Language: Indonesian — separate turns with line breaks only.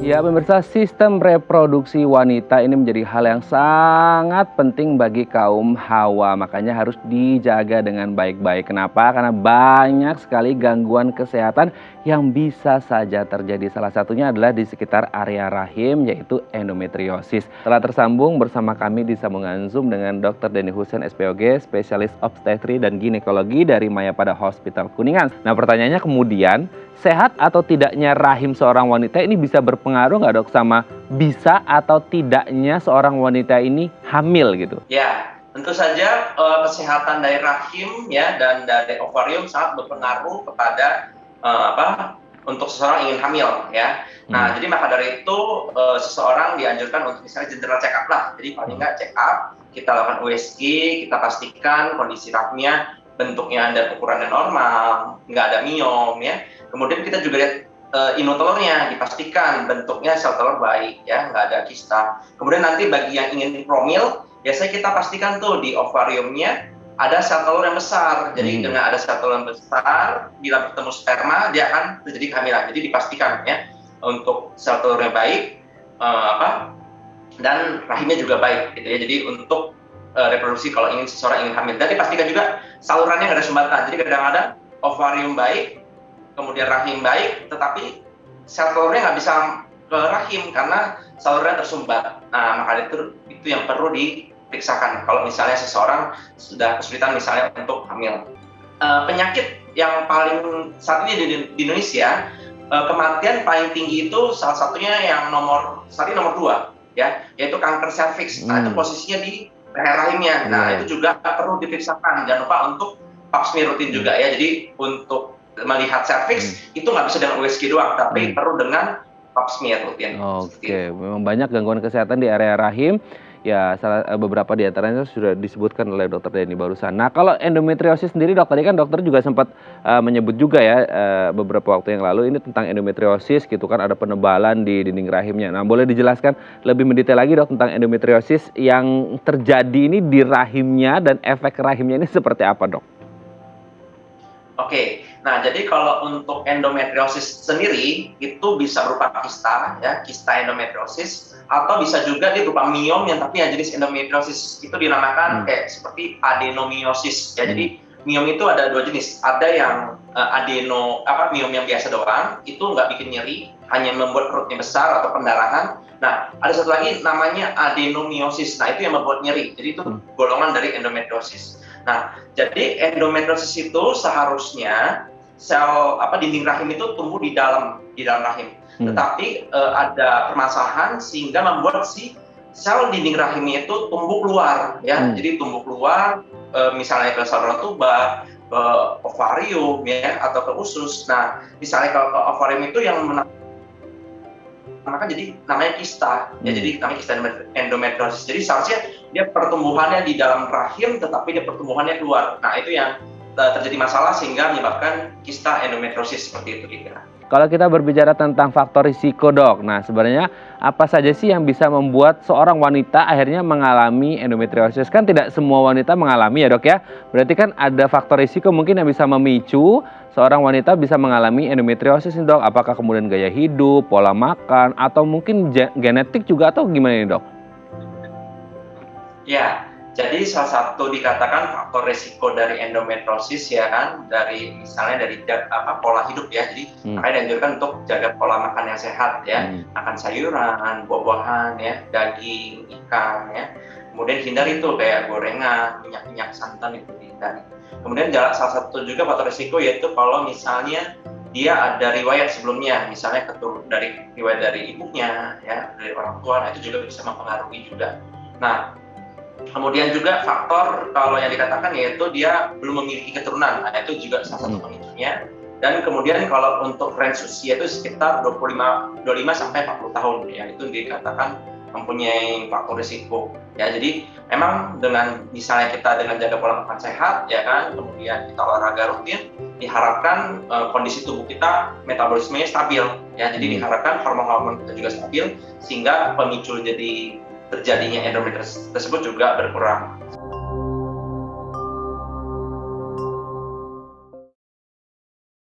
Ya, pemirsa, sistem reproduksi wanita ini menjadi hal yang sangat penting bagi kaum Hawa. Makanya harus dijaga dengan baik-baik. Kenapa? Karena banyak sekali gangguan kesehatan yang bisa saja terjadi. Salah satunya adalah di sekitar area rahim, yaitu endometriosis. Telah tersambung bersama kami di sambungan Zoom dengan Dr. Denny Hussein, SPOG, spesialis obstetri dan ginekologi dari Mayapada Hospital Kuningan. Nah, pertanyaannya kemudian, sehat atau tidaknya rahim seorang wanita ini bisa berpengaruh nggak, Dok, sama bisa atau tidaknya seorang wanita ini hamil gitu?
Ya, tentu saja kesehatan dari rahim ya dan dari ovarium sangat berpengaruh kepada untuk seseorang ingin hamil ya. Nah, jadi maka dari itu seseorang dianjurkan untuk misalnya general check up lah. Jadi paling nggak check up, kita lakukan USG, kita pastikan kondisi rahimnya bentuknya dan ukurannya normal, nggak ada miom ya. Kemudian kita juga lihat inul telurnya, dipastikan bentuknya sel telur baik ya, nggak ada kista. Kemudian nanti bagi yang ingin promil, biasanya kita pastikan tuh di ovariumnya ada sel telur yang besar. Jadi dengan ada sel telur yang besar, bila bertemu sperma dia akan terjadi kehamilan. Jadi dipastikan ya untuk sel telurnya baik, dan rahimnya juga baik gitu ya. Jadi untuk reproduksi kalau ingin seseorang ingin hamil. Dan dipastikan juga salurannya nggak ada sumbatan. Jadi kadang-kadang ovarium baik, kemudian rahim baik, tetapi sel telurnya nggak bisa ke rahim karena salurannya tersumbat. Nah, maka itu yang perlu diperiksakan kalau misalnya seseorang sudah kesulitan misalnya untuk hamil. Penyakit yang paling saat ini di Indonesia, kematian paling tinggi itu salah satunya yang nomor 2 ya, yaitu kanker serviks. Nah, itu posisinya di leher rahimnya. Nah, itu juga perlu diperiksakan. Jangan lupa untuk pap smear rutin juga ya. Jadi untuk melihat serviks itu nggak bisa dengan USG doang, tapi perlu dengan pap smear rutin.
Oke, memang banyak gangguan kesehatan di area rahim. Ya, beberapa di antaranya sudah disebutkan oleh Dokter Denny barusan. Nah, kalau endometriosis sendiri, Dok, tadi kan dokter juga sempat menyebut juga ya beberapa waktu yang lalu ini tentang endometriosis gitu kan, ada penebalan di dinding rahimnya. Nah, boleh dijelaskan lebih mendetail lagi, Dok, tentang endometriosis yang terjadi ini di rahimnya dan efek rahimnya ini seperti apa, Dok?
Oke, nah jadi kalau untuk endometriosis sendiri itu bisa berupa kista ya, kista endometriosis, atau bisa juga dia berupa miom yang tapi yang jenis endometriosis itu dinamakan kayak seperti adenomiosis ya. Jadi miom itu ada 2 jenis, ada yang miom yang biasa doang, itu nggak bikin nyeri, hanya membuat perutnya besar atau pendarahan. Nah, ada satu lagi namanya adenomiosis, nah itu yang membuat nyeri, jadi itu golongan dari endometriosis. Nah, jadi endometriosis itu seharusnya sel dinding rahim itu tumbuh di dalam rahim. Tetapi ada permasalahan sehingga membuat si sel dinding rahimnya itu tumbuh keluar ya. Jadi tumbuh keluar misalnya ke saluran tuba, ke ovarium ya atau ke usus. Nah, misalnya kalau ke ovarium itu yang maka jadi namanya kista ya, jadi namanya kista endometriosis. Jadi seharusnya dia pertumbuhannya di dalam rahim tetapi dia pertumbuhannya keluar. Nah, itu yang terjadi masalah sehingga menyebabkan kista endometriosis seperti itu kira-kira.
Kalau kita berbicara tentang faktor risiko, Dok, nah sebenarnya apa saja sih yang bisa membuat seorang wanita akhirnya mengalami endometriosis? Kan tidak semua wanita mengalami ya, Dok ya. Berarti kan ada faktor risiko mungkin yang bisa memicu seorang wanita bisa mengalami endometriosis nih, Dok. Apakah kemudian gaya hidup, pola makan, atau mungkin genetik juga atau gimana nih, Dok?
Ya, jadi salah satu dikatakan faktor risiko dari endometriosis ya kan, dari misalnya dari pola hidup ya. Jadi makanya dianjurkan untuk jaga pola makan yang sehat ya, makan sayuran, buah-buahan ya, daging, ikan ya. Kemudian hindari itu kayak gorengan, minyak santan itu dihindari. Kemudian salah satu juga faktor risiko yaitu kalau misalnya dia ada riwayat sebelumnya, misalnya dari riwayat dari ibunya ya, dari orang tua, nah itu juga bisa mempengaruhi juga. Nah, kemudian juga faktor kalau yang dikatakan yaitu dia belum memiliki keturunan, nah itu juga salah satu pemicunya. Dan kemudian kalau untuk range usia itu sekitar 25 sampai 40 tahun ya, itu dikatakan mempunyai faktor risiko. Ya, jadi memang dengan misalnya kita dengan jaga pola makan sehat ya kan, kemudian kita olahraga rutin, diharapkan kondisi tubuh kita metabolismenya stabil ya. Jadi diharapkan hormon-hormon kita juga stabil sehingga pemicu terjadinya endometriosis tersebut juga berkurang.